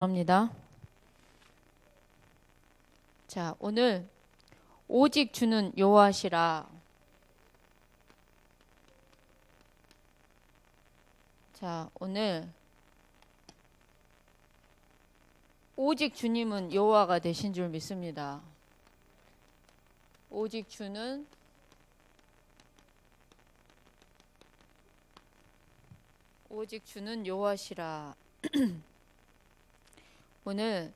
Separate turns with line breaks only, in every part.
합니다. 자, 오늘 오직 주는 여호와시라. 자, 오늘 오직 주님은 여호와가 되신 줄 믿습니다. 오직 주는 여호와시라. 오늘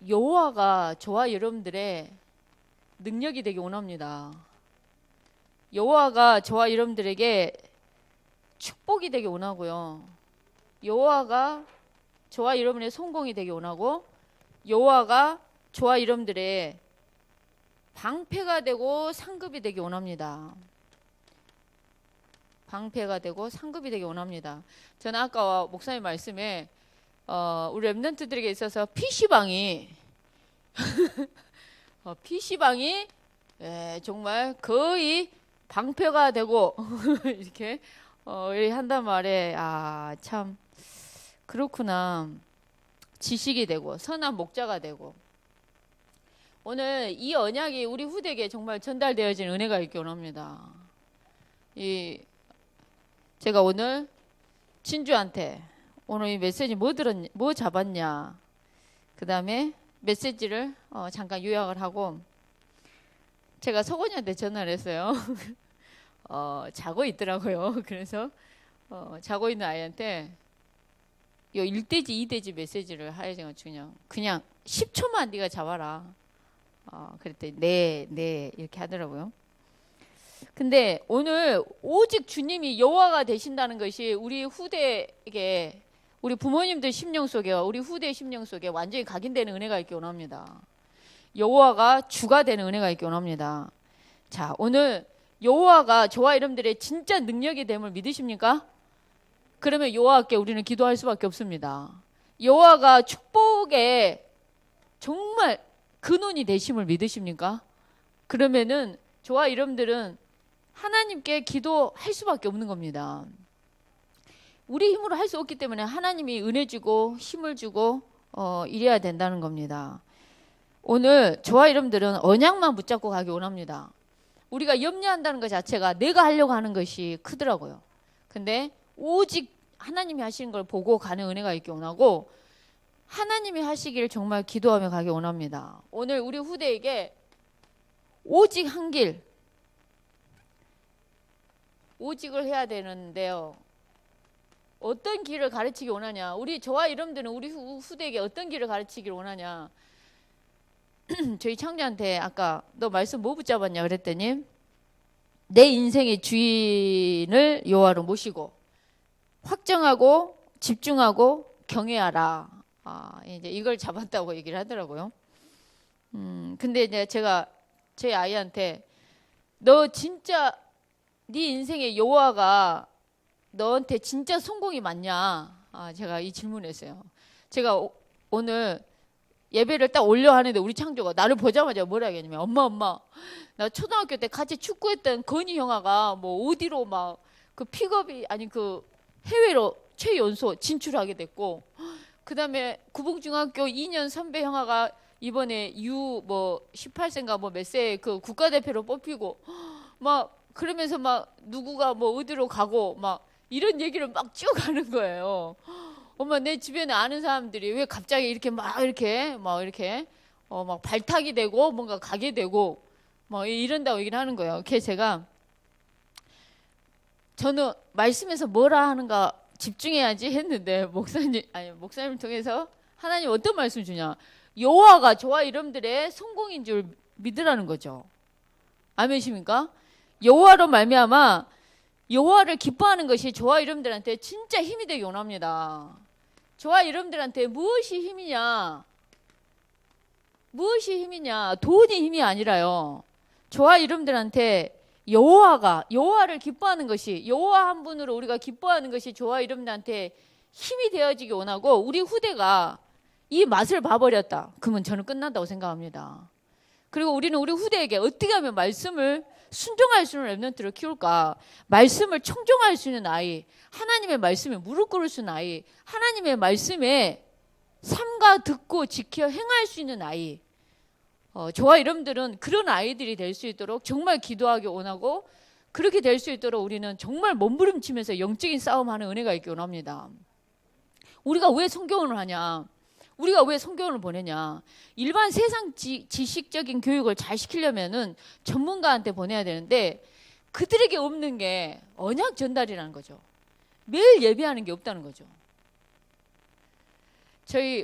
여호와가 저와 여러분들의 능력이 되기 원합니다. 여호와가 저와 여러분들에게 축복이 되기 원하고요. 여호와가 저와 여러분의 성공이 되기 원하고, 여호와가 저와 여러분들의 방패가 되고 상급이 되기 원합니다. 방패가 되고 상급이 되기 원합니다. 저는 아까 목사님 말씀에 우리 랩런트들에게 있어서 PC방이 PC방이 정말 거의 방패가 되고 이렇게 한단 말에 참 그렇구나. 지식이 되고 선한 목자가 되고, 오늘 이 언약이 우리 후대에게 정말 전달되어진 은혜가 있기 원합니다. 제가 오늘 진주한테 오늘 이 메시지 뭐 잡았냐, 그 다음에 메시지를 잠깐 요약을 하고, 제가 서건이한테 전화를 했어요. 자고 있더라고요. 그래서 자고 있는 아이한테 요 1대지 2대지 메시지를 하여튼 그냥 10초만 네가 잡아라. 그랬더니 네 이렇게 하더라고요. 근데 오늘 오직 주님이 여호와가 되신다는 것이 우리 후대에게, 우리 부모님들 심령 속에, 우리 후대 심령 속에 완전히 각인되는 은혜가 있기 원합니다. 여호와가 주가 되는 은혜가 있기 원합니다. 자, 오늘 여호와가 저와 여러분들의 진짜 능력이 됨을 믿으십니까? 그러면 여호와께 우리는 기도할 수밖에 없습니다. 여호와가 축복의 정말 근원이 되심을 믿으십니까? 그러면은 저와 여러분들은 하나님께 기도할 수밖에 없는 겁니다. 우리 힘으로 할 수 없기 때문에 하나님이 은혜 주고 힘을 주고 이래야 된다는 겁니다. 오늘 저와 여러분들은 언약만 붙잡고 가기 원합니다. 우리가 염려한다는 것 자체가 내가 하려고 하는 것이 크더라고요. 근데 오직 하나님이 하시는 걸 보고 가는 은혜가 있기 원하고, 하나님이 하시기를 정말 기도하며 가기 원합니다. 오늘 우리 후대에게 오직 한 길, 오직을 해야 되는데요. 어떤 길을 가르치기 원하냐? 저와 여러분들은 우리 후대에게 어떤 길을 가르치기를 원하냐? 저희 창자한테 아까 너 말씀 뭐 붙잡았냐 그랬더니, 내 인생의 주인을 여호와로 모시고 확정하고 집중하고 경외하라. 이제 이걸 잡았다고 얘기를 하더라고요. 근데 이제 제가 제 아이한테 너 진짜 네 인생의 여호와가 너한테 진짜 성공이 맞냐? 제가 이 질문했어요. 제가 오늘 예배를 딱 올려 하는데 우리 창조가 나를 보자마자 뭐라 하겠냐면, 엄마 나 초등학교 때 같이 축구했던 건희 형아가 뭐 어디로 막 그 픽업이 아니 그 해외로 최연소 진출하게 됐고, 그 다음에 구봉중학교 2년 선배 형아가 이번에 U 18세인가 몇 세 그 국가대표로 뽑히고, 막 그러면서 막 누구가 뭐 어디로 가고 막 이런 얘기를 막 쭉 하는 거예요. 엄마, 내 주변에 아는 사람들이 왜 갑자기 이렇게 막 발탁이 되고 뭔가 가게 되고 뭐 이런다고 얘기를 하는 거예요. 그래서 저는 말씀에서 뭐라 하는가 집중해야지 했는데, 목사님을 통해서 하나님 어떤 말씀 주냐? 여호와가 저와 여러분들의 성공인 줄 믿으라는 거죠. 아멘이십니까? 여호와로 말미암아 여호와를 기뻐하는 것이 저와 여러분들한테 진짜 힘이 되기 원합니다. 저와 여러분들한테 무엇이 힘이냐? 돈이 힘이 아니라요. 저와 여러분들한테 여호와를 기뻐하는 것이, 여호와 한 분으로 우리가 기뻐하는 것이 저와 여러분들한테 힘이 되어지기 원하고, 우리 후대가 이 맛을 봐버렸다. 그러면 저는 끝난다고 생각합니다. 그리고 우리는 우리 후대에게 어떻게 하면 말씀을 순종할 수 있는 랩런트를 키울까? 말씀을 청종할 수 있는 아이, 하나님의 말씀에 무릎 꿇을 수 있는 아이, 하나님의 말씀에 삼가 듣고 지켜 행할 수 있는 아이. 저와 여러분들은 그런 아이들이 될 수 있도록 정말 기도하기 원하고, 그렇게 될 수 있도록 우리는 정말 몸부림치면서 영적인 싸움하는 은혜가 있기 원합니다. 우리가 왜 성경을 하냐? 우리가 왜 성경을 보내냐? 일반 세상 지식적인 교육을 잘 시키려면은 전문가한테 보내야 되는데, 그들에게 없는 게 언약 전달이라는 거죠. 매일 예배하는 게 없다는 거죠.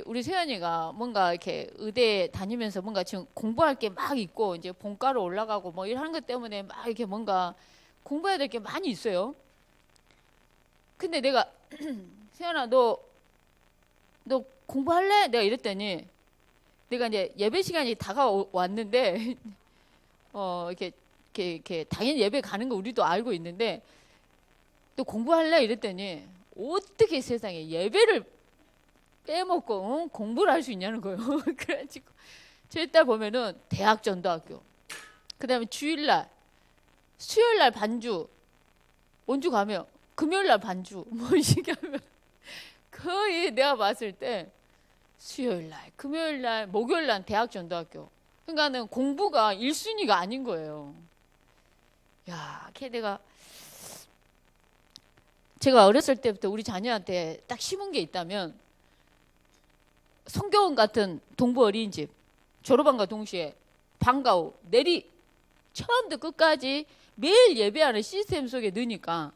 우리 세연이가 뭔가 이렇게 의대 다니면서 뭔가 지금 공부할 게 막 있고, 이제 본과로 올라가고 뭐 이런 것 때문에 막 이렇게 뭔가 공부해야 될 게 많이 있어요. 근데 내가 세연아, 너 공부할래? 내가 이랬더니, 내가 이제 예배 시간이 다가왔는데 이렇게 당연히 예배 가는 거 우리도 알고 있는데, 너 공부할래? 이랬더니 어떻게 세상에 예배를 빼먹고 공부를 할 수 있냐는 거예요. 그래가지고 저희 딸 보면은 대학 전도학교, 그다음에 주일날, 수요일날 반주, 원주 가면 금요일날 반주, 뭐 이렇게 하면 거의 내가 봤을 때 수요일날, 금요일날, 목요일날 대학 전도학교. 그러니까는 공부가 1순위가 아닌 거예요. 야, 제가 어렸을 때부터 우리 자녀한테 딱 심은 게 있다면, 성교원 같은 동부 어린이집 졸업한과 동시에 방과 후 내리 처음부터 끝까지 매일 예배하는 시스템 속에 넣으니까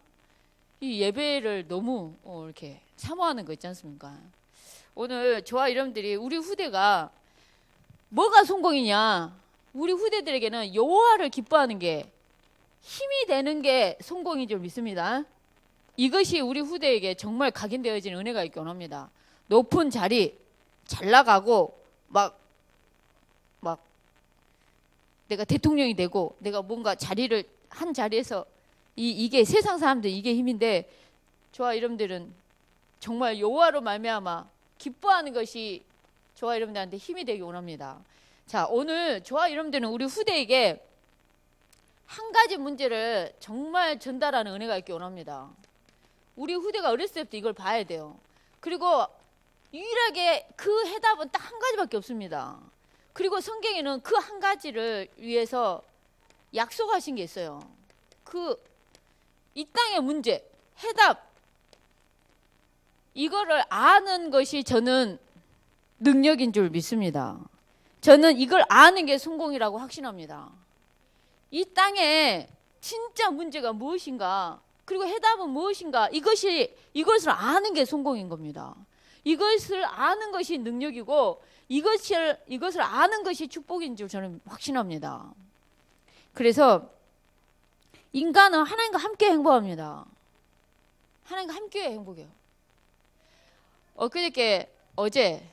이 예배를 너무 이렇게 사모하는 거 있지 않습니까? 오늘 저와 여러분들이 우리 후대가 뭐가 성공이냐? 우리 후대들에게는 여호와를 기뻐하는 게, 힘이 되는 게 성공인 줄 믿습니다. 이것이 우리 후대에게 정말 각인되어진 은혜가 있기 원합니다. 높은 자리, 잘 나가고 막 내가 대통령이 되고, 내가 뭔가 자리를 한 자리에서 이게 세상 사람들 이게 힘인데, 저와 여러분들은 정말 여호와로 말미암아 기뻐하는 것이 저와 여러분들한테 힘이 되기 원합니다. 자, 오늘 저와 여러분들은 우리 후대에게 한 가지 문제를 정말 전달하는 은혜가 있기 원합니다. 우리 후대가 어렸을 때부터 이걸 봐야 돼요. 그리고 유일하게 그 해답은 딱 한 가지밖에 없습니다. 그리고 성경에는 그 한 가지를 위해서 약속하신 게 있어요. 이 땅의 문제, 해답, 이거를 아는 것이 저는 능력인 줄 믿습니다. 저는 이걸 아는 게 성공이라고 확신합니다. 이 땅에 진짜 문제가 무엇인가, 그리고 해답은 무엇인가, 이것을 아는 게 성공인 겁니다. 이것을 아는 것이 능력이고, 이것을 아는 것이 축복인 줄 저는 확신합니다. 그래서 인간은 하나님과 함께 행복합니다. 하나님과 함께 행복해요. 어제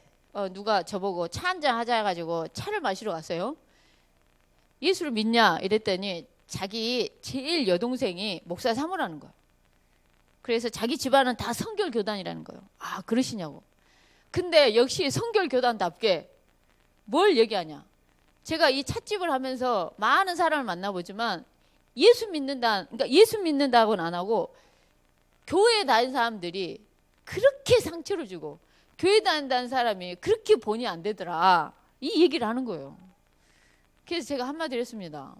누가 저보고 차 한잔 하자 해가지고 차를 마시러 갔어요. 예수를 믿냐 이랬더니 자기 제일 여동생이 목사 사모라는 거예요. 그래서 자기 집안은 다 성결교단이라는 거예요. 아, 그러시냐고. 근데 역시 성결교단답게 뭘 얘기하냐. 제가 이 찻집을 하면서 많은 사람을 만나보지만, 예수 믿는다고는 안 하고 교회에 다니는 사람들이 그렇게 상처를 주고, 교회 다닌다는 사람이 그렇게 본이 안 되더라, 이 얘기를 하는 거예요. 그래서 제가 한마디를 했습니다.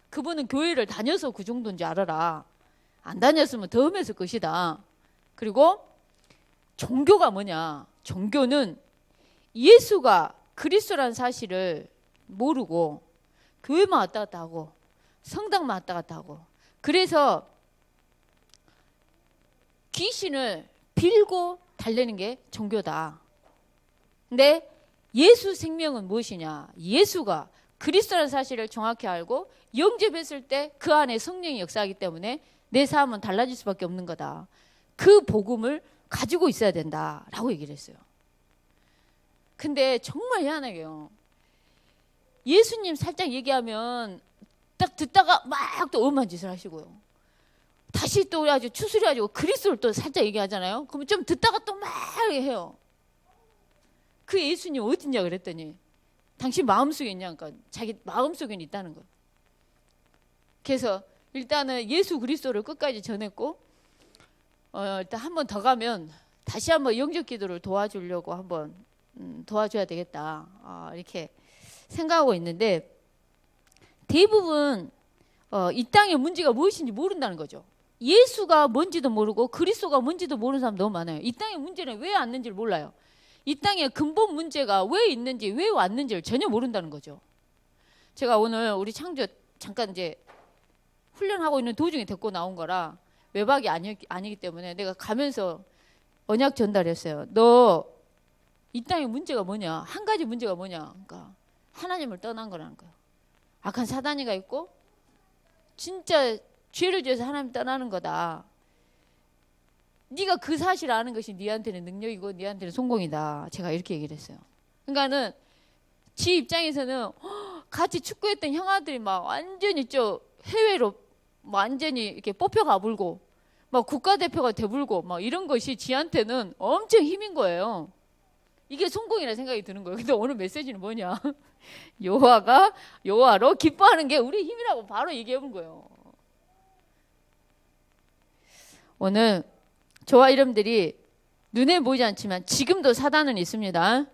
그분은 교회를 다녀서 그 정도인지 알아라. 안 다녔으면 더 험했을 것이다. 그리고 종교가 뭐냐? 종교는 예수가 그리스도라는 사실을 모르고 교회만 왔다 갔다 하고 성당만 왔다 갔다 하고, 그래서 귀신을 빌고 달래는 게 종교다. 근데 예수 생명은 무엇이냐? 예수가 그리스도라는 사실을 정확히 알고 영접했을 때 그 안에 성령이 역사하기 때문에 내 삶은 달라질 수밖에 없는 거다. 그 복음을 가지고 있어야 된다라고 얘기를 했어요. 근데 정말 희한하게요, 예수님 살짝 얘기하면 딱 듣다가 막 또 엄한 짓을 하시고요, 다시 또 아주 추스려가지고 그리스도를 또 살짝 얘기하잖아요. 그러면 좀 듣다가 또 막 해요. 그 예수님 어딨냐 그랬더니 당신 마음속에 있냐, 그러니까 자기 마음속에 있다는 거예요. 그래서 일단은 예수 그리스도를 끝까지 전했고 일단 한 번 더 가면 다시 한번 영적 기도를 도와주려고 한번 도와줘야 되겠다 이렇게 생각하고 있는데 대부분 이 땅의 문제가 무엇인지 모른다는 거죠. 예수가 뭔지도 모르고 그리스도가 뭔지도 모르는 사람 너무 많아요. 이 땅의 문제는 왜 왔는지를 몰라요. 이 땅의 근본 문제가 왜 있는지 왜 왔는지를 전혀 모른다는 거죠. 제가 오늘 우리 창조 잠깐 이제 훈련하고 있는 도중에 데리고 나온 거라 외박이 아니기 때문에 내가 가면서 언약 전달했어요. 너 이 땅의 문제가 뭐냐? 한 가지 문제가 뭐냐? 그러니까 하나님을 떠난 거라는 거예요. 악한 사단이가 있고 진짜 죄를 지어서 하나님 떠나는 거다. 네가 그 사실을 아는 것이 네한테는 능력이고 네한테는 성공이다. 제가 이렇게 얘기를 했어요. 그러니까는 지 입장에서는 같이 축구했던 형아들이 막 완전히 해외로 완전히 이렇게 뽑혀가 불고 막 국가대표가 돼불고 막 이런 것이 지한테는 엄청 힘인 거예요. 이게 성공이라 생각이 드는 거예요. 근데 오늘 메시지는 뭐냐? 여호와로 기뻐하는 게 우리 힘이라고 바로 얘기해 본 거예요. 오늘 저와 여러분들이 눈에 보이지 않지만 지금도 사단은 있습니다.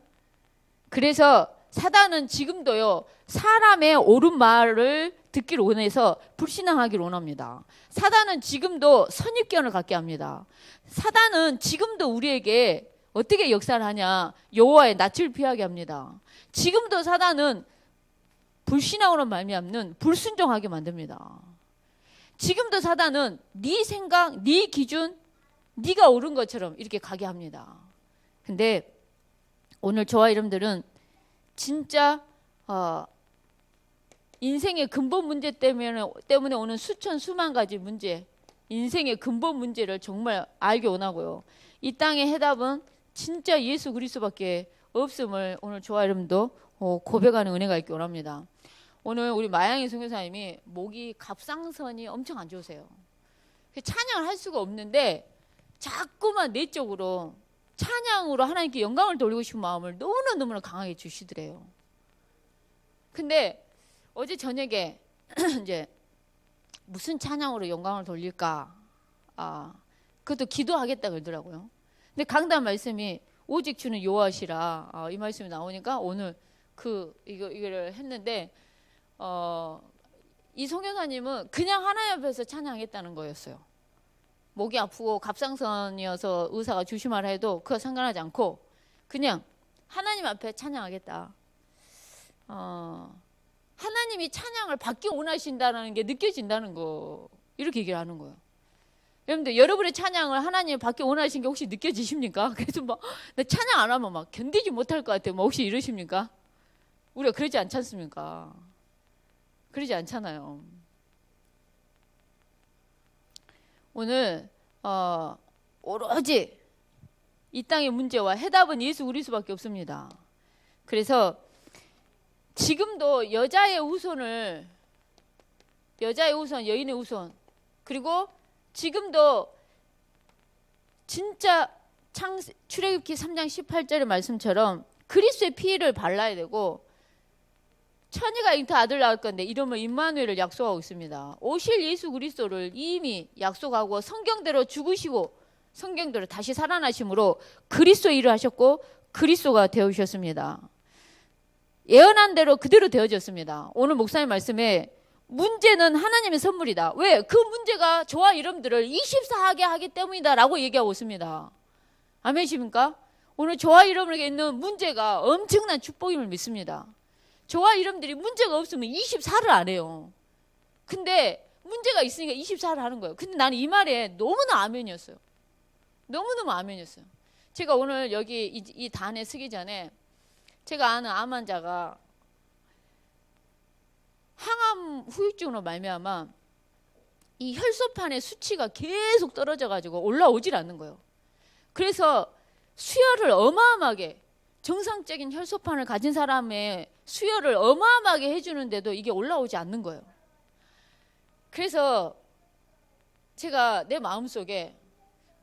그래서 사단은 지금도요 사람의 옳은 말을 듣기를 원해서 불신앙하기를 원합니다. 사단은 지금도 선입견을 갖게 합니다. 사단은 지금도 우리에게 어떻게 역사를 하냐? 여호와의 낯을 피하게 합니다. 지금도 사단은 불신앙으로 말미암는 불순종하게 만듭니다. 지금도 사단은 네 생각, 네 기준, 네가 옳은 것처럼 이렇게 가게 합니다. 근데 오늘 저와 여러분들은 진짜 인생의 근본 문제 때문에 오는 수만 가지 문제, 인생의 근본 문제를 정말 알기 원하고요. 이 땅의 해답은 진짜 예수 그리스도밖에 없음을 오늘 저와 여러분도 고백하는 은혜가 있기 원합니다. 오늘 우리 마양희 선교사님이 목이 갑상선이 엄청 안 좋으세요. 찬양을 할 수가 없는데 자꾸만 내적으로 찬양으로 하나님께 영광을 돌리고 싶은 마음을 너무나 강하게 주시더래요. 근데 어제 저녁에 이제 무슨 찬양으로 영광을 돌릴까? 그것도 기도하겠다 그러더라고요. 근데 강단 말씀이 오직 주는 여호와시라 이 말씀이 나오니까 오늘 이거를 했는데 이 선교사님은 그냥 하나님 앞에서 찬양하겠다는 거였어요. 목이 아프고 갑상선이어서 의사가 조심하라 해도 그거 상관하지 않고 그냥 하나님 앞에 찬양하겠다. 하나님이 찬양을 받기 원하신다는 게 느껴진다는 거 이렇게 얘기를 하는 거예요. 여러분들 여러분의 찬양을 하나님 받기 원하신 게 혹시 느껴지십니까? 그래서 막 나 찬양 안 하면 막 견디지 못할 것 같아요. 뭐 혹시 이러십니까? 우리가 그러지 않지 않습니까? 그러지 않잖아요. 오늘 오로지 이 땅의 문제와 해답은 예수 그리스도밖에 없습니다. 그래서 지금도 여자의 우선, 여인의 우선, 그리고 지금도 진짜 출애굽기 3장 18절의 말씀처럼 그리스도의 피를 발라야 되고 천이가 잉태 아들 낳을 건데 이름을 임마누엘을 약속하고 있습니다. 오실 예수 그리스도를 이미 약속하고 성경대로 죽으시고 성경대로 다시 살아나심으로 그리스도 일을 하셨고 그리스도가 되어주셨습니다. 예언한 대로 그대로 되어졌습니다. 오늘 목사님 말씀에 문제는 하나님의 선물이다. 왜? 그 문제가 저와 여러분들을 24하게 하기 때문이다 라고 얘기하고 있습니다. 아멘이십니까? 오늘 저와 여러분에게 있는 문제가 엄청난 축복임을 믿습니다. 저와 여러분들이 문제가 없으면 24를 안 해요. 근데 문제가 있으니까 24를 하는 거예요. 근데 나는 이 말에 너무나 아멘이었어요. 너무너무 아멘이었어요. 제가 오늘 여기 이 단에 서기 전에 제가 아는 암 환자가 항암 후유증으로 말미암아 이 혈소판의 수치가 계속 떨어져가지고 올라오질 않는 거예요. 그래서 수혈을 어마어마하게 정상적인 혈소판을 가진 사람의 수혈을 어마어마하게 해주는데도 이게 올라오지 않는 거예요. 그래서 제가 내 마음속에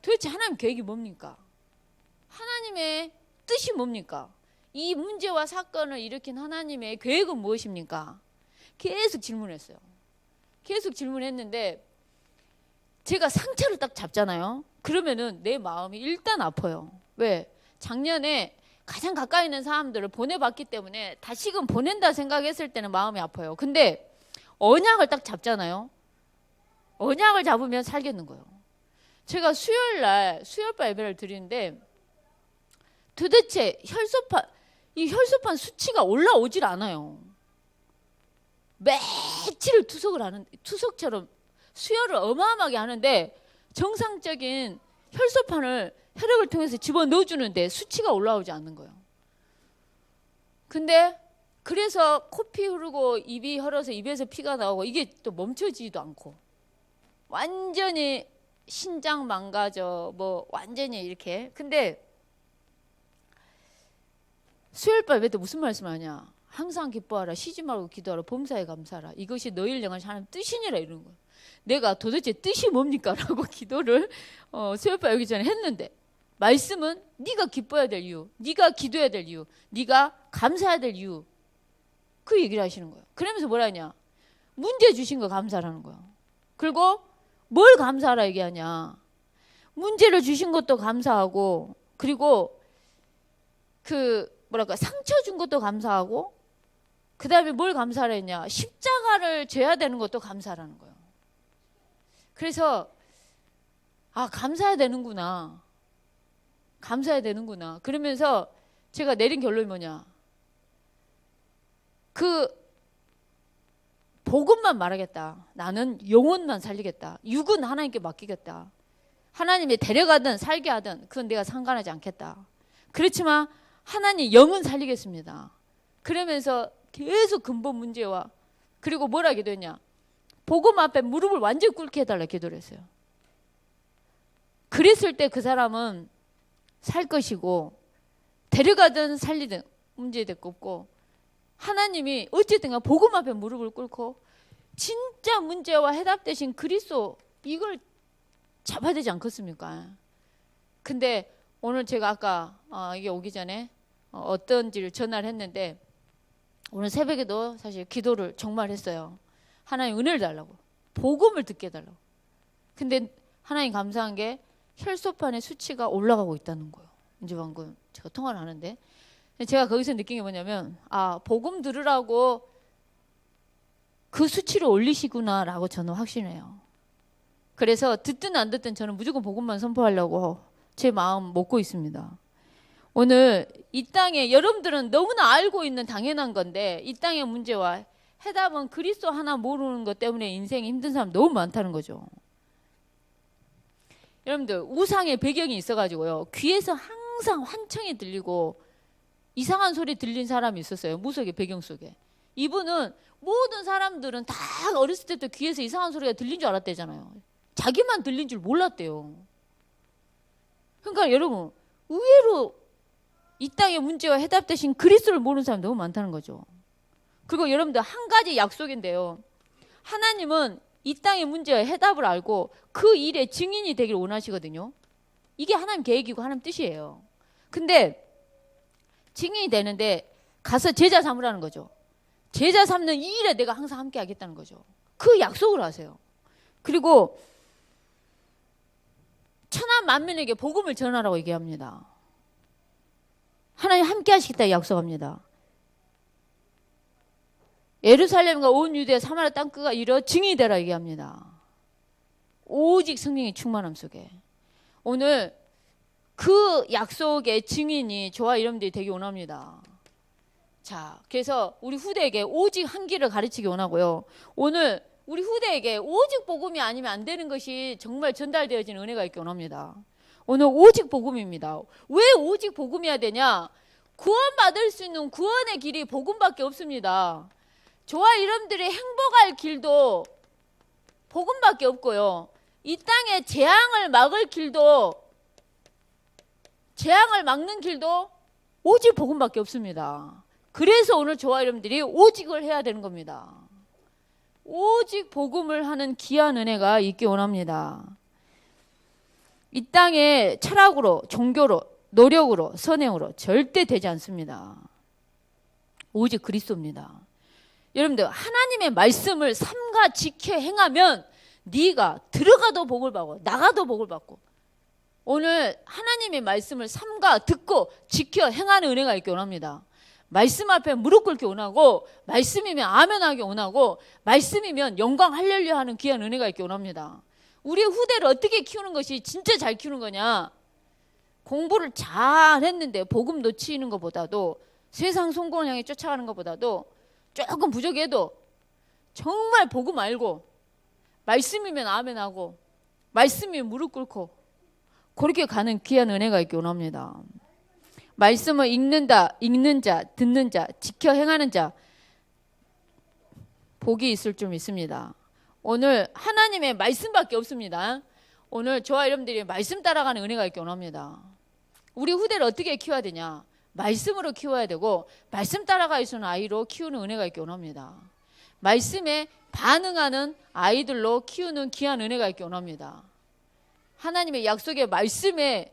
도대체 하나님 계획이 뭡니까? 하나님의 뜻이 뭡니까? 이 문제와 사건을 일으킨 하나님의 계획은 무엇입니까? 계속 질문했어요. 계속 질문했는데 제가 상처를 딱 잡잖아요. 그러면은 내 마음이 일단 아파요. 왜? 작년에 가장 가까이 있는 사람들을 보내봤기 때문에 다시금 보낸다 생각했을 때는 마음이 아파요. 근데 언약을 딱 잡잖아요. 언약을 잡으면 살겠는 거예요. 제가 수요일날 수요일바 예배를 드리는데 도대체 이 혈소판 수치가 올라오질 않아요. 며칠을 투석처럼 수혈을 어마어마하게 하는데 정상적인 혈소판을 혈액을 통해서 집어넣어주는데 수치가 올라오지 않는 거예요. 근데 그래서 코피 흐르고 입이 헐어서 입에서 피가 나오고 이게 또 멈춰지지도 않고 완전히 신장 망가져 뭐 완전히 이렇게. 근데 수요일밤 예배 때 무슨 말씀하냐? 항상 기뻐하라, 쉬지 말고 기도하라, 범사에 감사하라. 이것이 너희를 향한 하나님 뜻이니라 이러는 거예요. 내가 도대체 뜻이 뭡니까? 라고 기도를 수요일밤 오기 전에 했는데 말씀은 네가 기뻐해야 될 이유, 네가 기도해야 될 이유, 네가 감사해야 될 이유, 그 얘기를 하시는 거예요. 그러면서 뭐라 하냐? 문제 주신 거 감사하라는 거예요. 그리고 뭘 감사하라 얘기하냐? 문제를 주신 것도 감사하고, 그리고 상처 준 것도 감사하고, 그 다음에 뭘 감사하라 했냐? 십자가를 져야 되는 것도 감사하라는 거예요. 그래서 감사해야 되는구나. 감사해야 되는구나. 그러면서 제가 내린 결론이 뭐냐? 복음만 말하겠다. 나는 영혼만 살리겠다. 육은 하나님께 맡기겠다. 하나님이 데려가든 살게 하든 그건 내가 상관하지 않겠다. 그렇지만 하나님 영은 살리겠습니다. 그러면서 계속 근본 문제와 그리고 뭐라 기도했냐? 복음 앞에 무릎을 완전히 꿇게 해달라 기도를 했어요. 그랬을 때 그 사람은 살 것이고 데려가든 살리든 문제될 거 없고 하나님이 어쨌든 복음 앞에 무릎을 꿇고 진짜 문제와 해답 대신 그리스도 이걸 잡아야 되지 않겠습니까? 근데 오늘 제가 아까 이게 오기 전에 어떤지를 전화를 했는데 오늘 새벽에도 사실 기도를 정말 했어요. 하나님 은혜를 달라고, 복음을 듣게 해달라고. 근데 하나님 감사한 게 혈소판의 수치가 올라가고 있다는 거예요. 이제 방금 제가 통화를 하는데 제가 거기서 느낀 게 뭐냐면 복음 들으라고 그 수치를 올리시구나라고 저는 확신해요. 그래서 듣든 안 듣든 저는 무조건 복음만 선포하려고 제 마음 먹고 있습니다. 오늘 이 땅에 여러분들은 너무나 알고 있는 당연한 건데 이 땅의 문제와 해답은 그리스도 하나 모르는 것 때문에 인생이 힘든 사람 너무 많다는 거죠. 여러분들 우상의 배경이 있어가지고요. 귀에서 항상 환청이 들리고 이상한 소리 들린 사람이 있었어요. 무속의 배경 속에. 이분은 모든 사람들은 다 어렸을 때부터 귀에서 이상한 소리가 들린 줄 알았대잖아요. 자기만 들린 줄 몰랐대요. 그러니까 여러분 의외로 이 땅의 문제와 해답 대신 그리스도를 모르는 사람이 너무 많다는 거죠. 그리고 여러분들 한 가지 약속인데요. 하나님은 이 땅의 문제와 해답을 알고 그 일의 증인이 되기를 원하시거든요. 이게 하나님 계획이고 하나님 뜻이에요. 근데 증인이 되는데 가서 제자 삼으라는 거죠. 제자 삼는 이 일에 내가 항상 함께 하겠다는 거죠. 그 약속을 하세요. 그리고 천하 만민에게 복음을 전하라고 얘기합니다. 하나님 함께 하시겠다 약속합니다. 예루살렘과 온 유대 사마리아 땅끝가 이르러 증인이 되라 얘기합니다. 오직 성령의 충만함 속에. 오늘 그 약속의 증인이 저와 여러분들이 되기 원합니다. 자, 그래서 우리 후대에게 오직 한 길을 가르치기 원하고요. 오늘 우리 후대에게 오직 복음이 아니면 안 되는 것이 정말 전달되어지는 은혜가 있기 원합니다. 오늘 오직 복음입니다. 왜 오직 복음이어야 되냐? 구원받을 수 있는 구원의 길이 복음밖에 없습니다. 저와 여러분들이 행복할 길도 복음밖에 없고요. 이 땅에 재앙을 막을 길도, 재앙을 막는 길도 오직 복음밖에 없습니다. 그래서 오늘 저와 여러분들이 오직을 해야 되는 겁니다. 오직 복음을 하는 귀한 은혜가 있기 원합니다. 이 땅에 철학으로, 종교로, 노력으로, 선행으로 절대 되지 않습니다. 오직 그리스도입니다. 여러분들 하나님의 말씀을 삼가 지켜 행하면 네가 들어가도 복을 받고 나가도 복을 받고, 오늘 하나님의 말씀을 삼가 듣고 지켜 행하는 은혜가 있기 원합니다. 말씀 앞에 무릎 꿇기 원하고, 말씀이면 아멘하기 원하고, 말씀이면 영광 할렐루야 하는 귀한 은혜가 있기 원합니다. 우리 후대를 어떻게 키우는 것이 진짜 잘 키우는 거냐? 공부를 잘 했는데 복음 놓치는 것보다도, 세상 성공을 향해 쫓아가는 것보다도 조금 부족해도 정말 복음 알고, 말씀이면 아멘하고, 말씀이면 무릎 꿇고, 그렇게 가는 귀한 은혜가 있기 원합니다. 말씀을 읽는 자, 듣는 자, 지켜 행하는 자, 복이 있을 줄 믿습니다. 오늘 하나님의 말씀밖에 없습니다. 오늘 저와 여러분들이 말씀 따라가는 은혜가 있기 원합니다. 우리 후대를 어떻게 키워야 되냐? 말씀으로 키워야 되고, 말씀 따라갈 수 있는 아이로 키우는 은혜가 있기 원합니다. 말씀에 반응하는 아이들로 키우는 귀한 은혜가 있기 원합니다. 하나님의 약속의 말씀에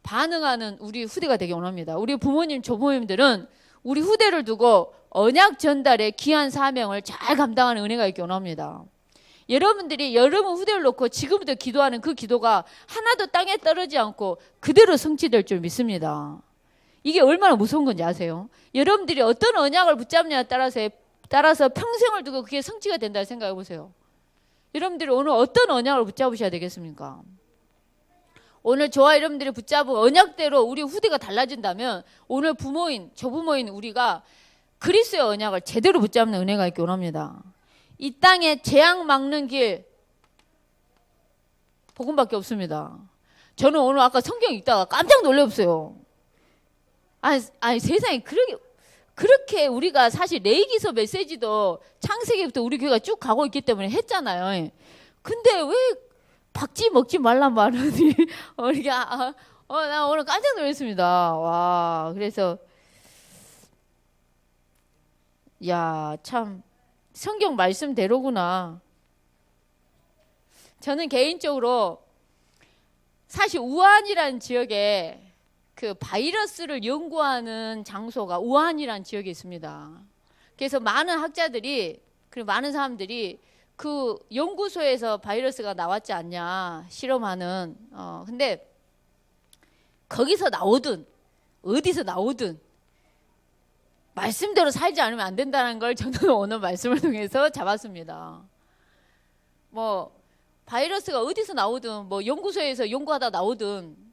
반응하는 우리 후대가 되기 원합니다. 우리 부모님, 조부모님들은 우리 후대를 두고 언약 전달의 귀한 사명을 잘 감당하는 은혜가 있기 원합니다. 여러분들이 여러분 후대를 놓고 지금부터 기도하는 그 기도가 하나도 땅에 떨어지지 않고 그대로 성취될 줄 믿습니다. 이게 얼마나 무서운 건지 아세요? 여러분들이 어떤 언약을 붙잡느냐에 따라서 평생을 두고 그게 성취가 된다 생각해 보세요. 여러분들이 오늘 어떤 언약을 붙잡으셔야 되겠습니까? 오늘 저와 여러분들이 붙잡은 언약대로 우리 후대가 달라진다면, 오늘 부모인, 조부모인 우리가 그리스도의 언약을 제대로 붙잡는 은혜가 있기 원합니다. 이 땅에 재앙 막는 길 복음밖에 없습니다. 저는 오늘 아까 성경 읽다가 깜짝 놀랐어요. 아니 세상에 그렇게 우리가 사실 레위기서 메시지도 창세기부터 우리 교회가 쭉 가고 있기 때문에 했잖아요. 근데 왜 박쥐 먹지 말란 말하니 우리가 나 오늘 깜짝 놀랐습니다. 와, 그래서 야, 참 성경 말씀대로구나. 저는 개인적으로 사실 우한이라는 지역에 그 바이러스를 연구하는 장소가 우한이라는 지역에 있습니다. 그래서 많은 학자들이, 그리고 많은 사람들이 그 연구소에서 바이러스가 나왔지 않냐 실험하는, 근데 거기서 나오든 어디서 나오든 말씀대로 살지 않으면 안 된다는 걸 저는 오늘 말씀을 통해서 잡았습니다. 뭐 바이러스가 어디서 나오든, 뭐 연구소에서 연구하다 나오든,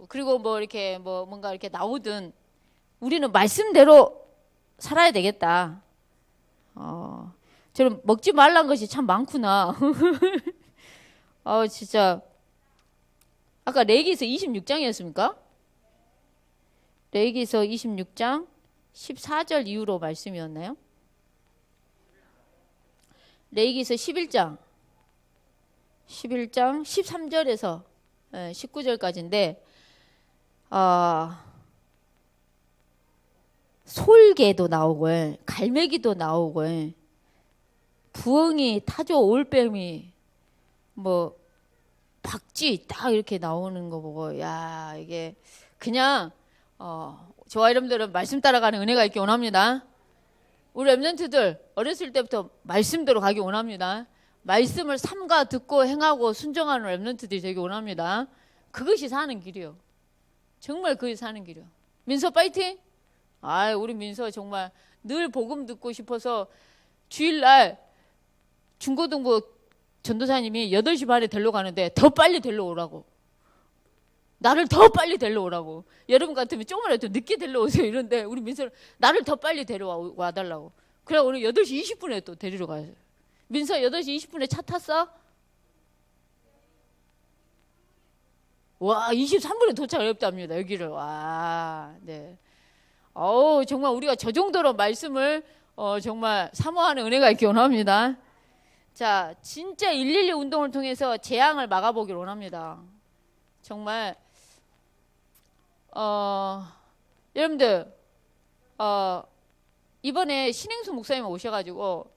그리고 뭐 이렇게 뭐 뭔가 이렇게 나오든 우리는 말씀대로 살아야 되겠다. 저는 먹지 말란 것이 참 많구나. 진짜. 아까 레위기서 26장이었습니까? 레위기서 26장 14절 이후로 말씀이었나요? 레위기서 11장 13절에서 19절까지인데, 솔개도 나오고 갈매기도 나오고 부엉이, 타조, 올빼미, 뭐 박쥐 딱 이렇게 나오는 거 보고, 야, 이게 그냥 저와 여러분들은 말씀 따라가는 은혜가 있기 원합니다. 우리 렘넌트들 어렸을 때부터 말씀대로 가기 원합니다. 말씀을 삼가 듣고 행하고 순종하는 렘넌트들이 되기 원합니다. 그것이 사는 길이요. 정말 그것이 사는 길이요. 민서 파이팅! 우리 민서 정말 늘 복음 듣고 싶어서 주일날 중고등부 전도사님이 8시 반에 데리러 가는데 더 빨리 데리러 오라고. 나를 더 빨리 데리러 오라고. 여러분 같으면 조금이라도 늦게 데리러 오세요 이런데, 우리 민서는 나를 더 빨리 데려와 달라고. 그래 오늘 8시 20분에 또 데리러 가요. 민서 8시 20분에 차 탔어? 와, 23분에 도착 어렵답니다. 여기를. 와, 네. 정말 우리가 저 정도로 말씀을 정말 사모하는 은혜가 있기 원합니다. 자, 진짜 112 운동을 통해서 재앙을 막아보길 원합니다. 정말 여러분들 이번에 신행수 목사님 오셔가지고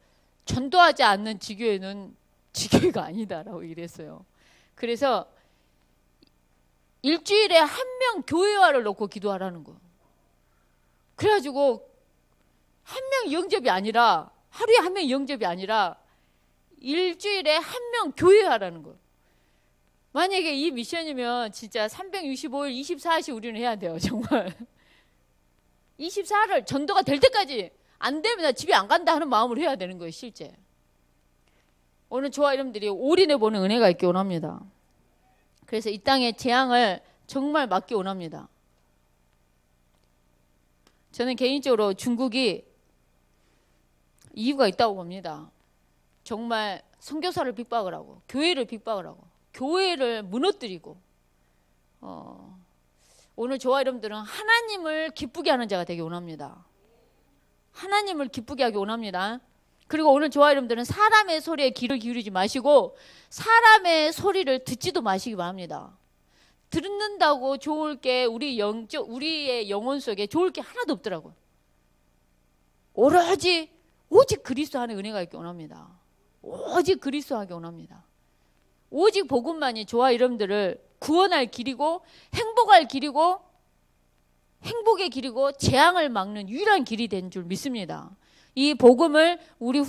전도하지 않는 지교회는 지교회가 아니다라고 얘기했어요. 그래서 일주일에 한 명 교회화를 놓고 기도하라는 거. 그래가지고 한 명 영접이 아니라, 하루에 한 명 영접이 아니라 일주일에 한 명 교회하라는 거예요. 만약에 이 미션이면 진짜 365일 24시 우리는 해야 돼요. 정말 24를 전도가 될 때까지, 안 되면 나 집에 안 간다 하는 마음으로 해야 되는 거예요. 실제 오늘 저와 여러분들이 올인해 보는 은혜가 있기 원합니다. 그래서 이 땅의 재앙을 정말 막기 원합니다. 저는 개인적으로 중국이 이유가 있다고 봅니다. 정말 선교사를 핍박을 하고 교회를 핍박을 하고 교회를 무너뜨리고, 오늘 저와 여러분들은 하나님을 기쁘게 하는 자가 되기 원합니다. 하나님을 기쁘게 하기 원합니다. 그리고 오늘 저와 여러분들은 사람의 소리에 귀를 기울이지 마시고 사람의 소리를 듣지도 마시기 바랍니다. 듣는다고 좋을 게 우리의 영혼 속에 좋을 게 하나도 없더라고요. 오직 그리스도 안에 은혜가 있기 원합니다. 오직 그리스도 하기 원합니다. 오직 복음만이 저와 여러분들을 구원할 길이고 행복할 길이고 행복의 길이고 재앙을 막는 유일한 길이 된 줄 믿습니다. 이 복음을 우리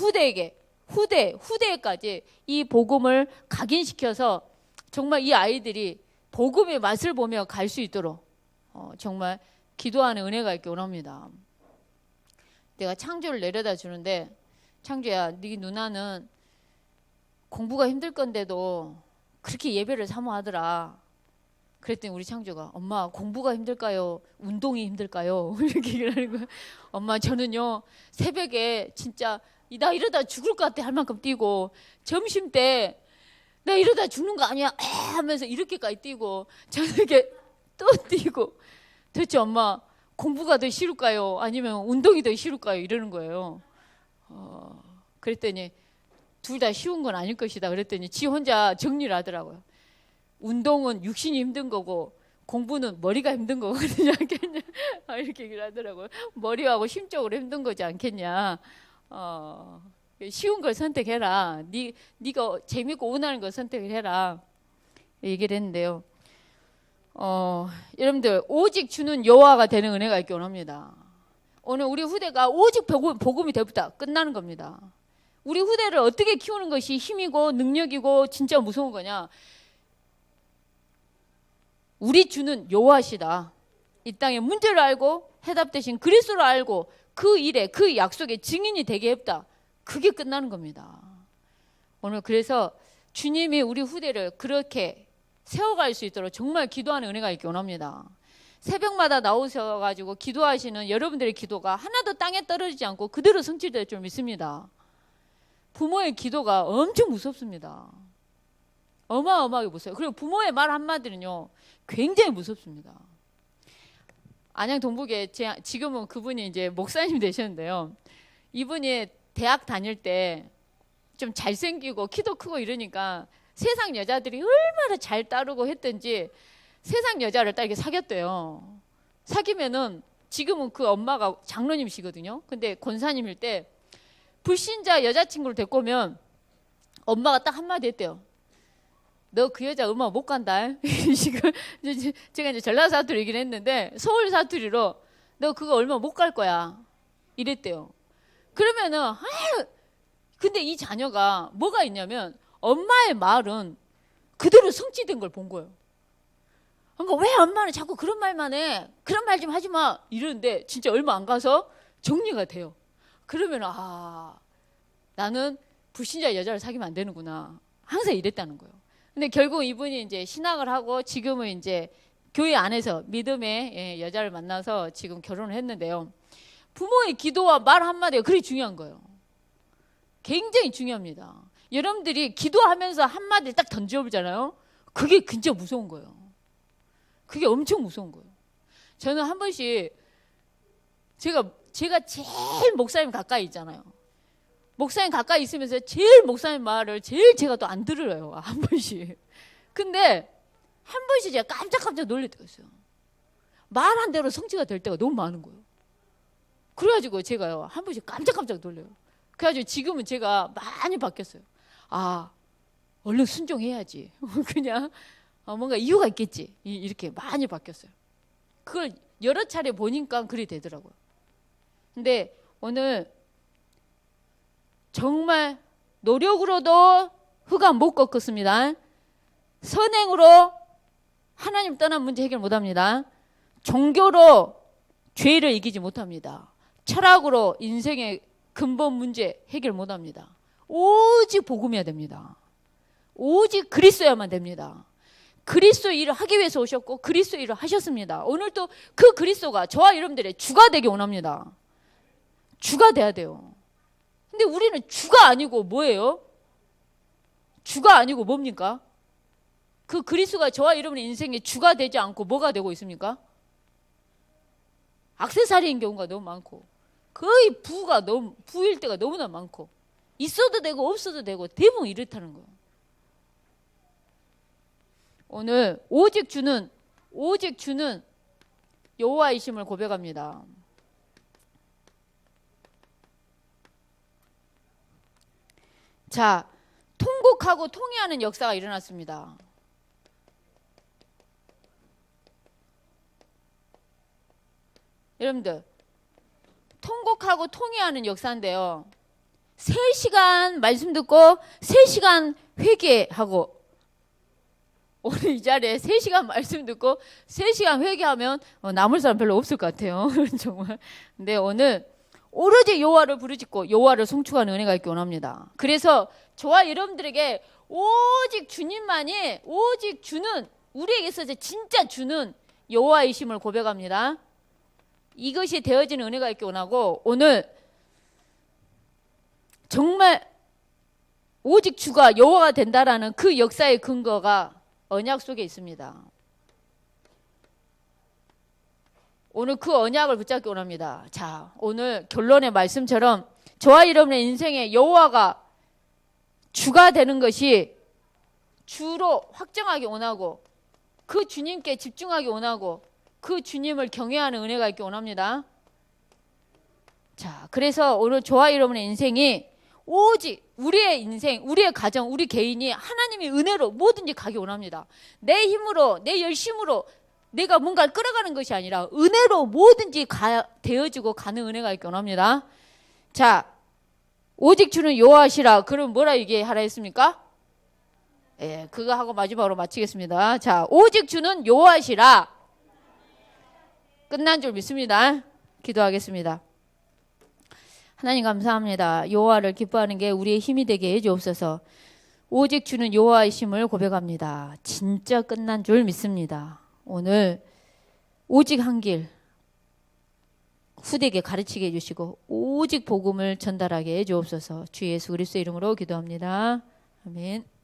후대에까지 이 복음을 각인시켜서 정말 이 아이들이 복음의 맛을 보며 갈 수 있도록 정말 기도하는 은혜가 있기 원합니다. 내가 창조를 내려다 주는데, 창조야, 네 누나는 공부가 힘들 건데도 그렇게 예배를 사모하더라. 그랬더니 우리 창조가, 엄마 공부가 힘들까요? 운동이 힘들까요? 이렇게 얘기를 하는 거야. 엄마 저는요 새벽에 진짜 나 이러다 죽을 것 같아 할 만큼 뛰고, 점심 때 나 이러다 죽는 거 아니야 하면서 이렇게까지 뛰고, 저녁에 또 뛰고, 도대체 엄마 공부가 더 싫을까요? 아니면 운동이 더 싫을까요? 이러는 거예요. 그랬더니 둘 다 쉬운 건 아닐 것이다. 그랬더니 지 혼자 정리를 하더라고요. 운동은 육신이 힘든 거고 공부는 머리가 힘든 거거든요. 않겠냐? 이렇게 얘기를 하더라고요. 머리하고 심적으로 힘든 거지 않겠냐. 쉬운 걸 선택해라. 네가 재밌고 원하는 걸 선택을 해라. 얘기를 했는데요. 여러분들 오직 주는 여호와가 되는 은혜가 있기 원합니다. 오늘 우리 후대가 오직 복음이 되부터 끝나는 겁니다. 우리 후대를 어떻게 키우는 것이 힘이고 능력이고 진짜 무서운 거냐? 우리 주는 여호와시다. 이 땅의 문제를 알고 해답 대신 그리스도를 알고 그 일에 그 약속의 증인이 되게 했다. 그게 끝나는 겁니다. 오늘 그래서 주님이 우리 후대를 그렇게 세워갈 수 있도록 정말 기도하는 은혜가 있기 원합니다. 새벽마다 나오셔가지고 기도하시는 여러분들의 기도가 하나도 땅에 떨어지지 않고 그대로 성취될 줄 믿습니다. 부모의 기도가 엄청 무섭습니다. 어마어마하게 무서워요. 그리고 부모의 말 한마디는요 굉장히 무섭습니다. 안양 동북에 지금은 그분이 이제 목사님 되셨는데요. 이분이 대학 다닐 때 좀 잘생기고 키도 크고 이러니까 세상 여자들이 얼마나 잘 따르고 했던지 세상 여자를 딱 이렇게 사귀었대요. 사귀면은 지금은 그 엄마가 장로님이시거든요. 근데 권사님일 때 불신자 여자친구를 데리고 오면 엄마가 딱 한마디 했대요. 너 그 여자 엄마 못 간다. 지금 제가 이제 전라도 사투리 얘기를 했는데 서울 사투리로 너 그거 얼마 못 갈 거야. 이랬대요. 그러면은 근데 이 자녀가 뭐가 있냐면 엄마의 말은 그대로 성취된 걸 본 거예요. 그러니까 왜 엄마는 자꾸 그런 말만 해? 그런 말 좀 하지 마. 이러는데 진짜 얼마 안 가서 정리가 돼요. 그러면 나는 불신자 여자를 사귀면 안 되는구나. 항상 이랬다는 거예요. 근데 결국 이분이 이제 신학을 하고 지금은 이제 교회 안에서 믿음의 여자를 만나서 지금 결혼을 했는데요. 부모의 기도와 말 한마디가 그리 중요한 거예요. 굉장히 중요합니다. 여러분들이 기도하면서 한마디를 딱 던져보잖아요. 그게 진짜 무서운 거예요. 그게 엄청 무서운 거예요. 저는 한 번씩 제가 제일 목사님 가까이 있잖아요. 목사님 가까이 있으면서 제일 목사님 말을 제일 제가 또 안 들어요. 한 번씩. 근데 한 번씩 제가 깜짝깜짝 놀랄 때가 있어요. 말한 대로 성취가 될 때가 너무 많은 거예요. 그래가지고 제가요 한 번씩 깜짝깜짝 놀라요. 그래가지고 지금은 제가 많이 바뀌었어요. 얼른 순종해야지. 그냥 뭔가 이유가 있겠지. 이렇게 많이 바뀌었어요. 그걸 여러 차례 보니까 그리 되더라고요. 근데 오늘 정말 노력으로도 흑암 못 꺾었습니다. 선행으로 하나님 떠난 문제 해결 못합니다. 종교로 죄를 이기지 못합니다. 철학으로 인생의 근본 문제 해결 못합니다. 오직 복음이어야 됩니다. 오직 그리스도야만 됩니다. 그리스도 일을 하기 위해서 오셨고 그리스도 일을 하셨습니다. 오늘도 그 그리스도가 저와 여러분들의 주가 되기 원합니다. 주가 돼야 돼요. 근데 우리는 주가 아니고 뭐예요? 주가 아니고 뭡니까? 그 그리스도가 저와 여러분의 인생의 주가 되지 않고 뭐가 되고 있습니까? 액세서리인 경우가 너무 많고 거의 부일 때가 너무나 많고 있어도 되고 없어도 되고 대부분 이렇다는 거예요. 오늘 오직 주는 여호와이심을 고백합니다. 자, 통곡하고 통회하는 역사가 일어났습니다. 여러분들 통곡하고 통회하는 역사인데요. 3시간 말씀 듣고 3시간 회개하고 오늘 이 자리에 3시간 말씀 듣고 3시간 회개하면 남을 사람 별로 없을 것 같아요. 정말. 근데 오늘 오로지 여호와를 부르짖고 여호와를 송축하는 은혜가 있기 원합니다. 그래서 저와 여러분들에게 오직 주님만이 오직 주는 우리에게 있어서 진짜 주는 여호와이심을 고백합니다. 이것이 되어지는 은혜가 있기 원하고 오늘 정말 오직 주가 여호와가 된다라는 그 역사의 근거가 언약 속에 있습니다. 오늘 그 언약을 붙잡기 원합니다. 자, 오늘 결론의 말씀처럼 저와 여러분의 인생에 여호와가 주가 되는 것이 주로 확정하기 원하고 그 주님께 집중하기 원하고 그 주님을 경외하는 은혜가 있기 원합니다. 자, 그래서 오늘 저와 여러분의 인생이 오직 우리의 인생, 우리의 가정, 우리 개인이 하나님의 은혜로 뭐든지 가기 원합니다. 내 힘으로, 내 열심으로 내가 뭔가를 끌어가는 것이 아니라 은혜로 뭐든지 되어지고 가는 은혜가 있기 원합니다. 자, 오직 주는 여호와시라. 그럼 뭐라 얘기하라 했습니까? 예, 그거 하고 마지막으로 마치겠습니다. 자, 오직 주는 여호와시라. 끝난 줄 믿습니다. 기도하겠습니다. 하나님 감사합니다. 여호와를 기뻐하는 게 우리의 힘이 되게 해주옵소서. 오직 주는 여호와이심을 고백합니다. 진짜 끝난 줄 믿습니다. 오늘 오직 한 길 후대에게 가르치게 해주시고 오직 복음을 전달하게 해주옵소서. 주 예수 그리스도의 이름으로 기도합니다. 아멘.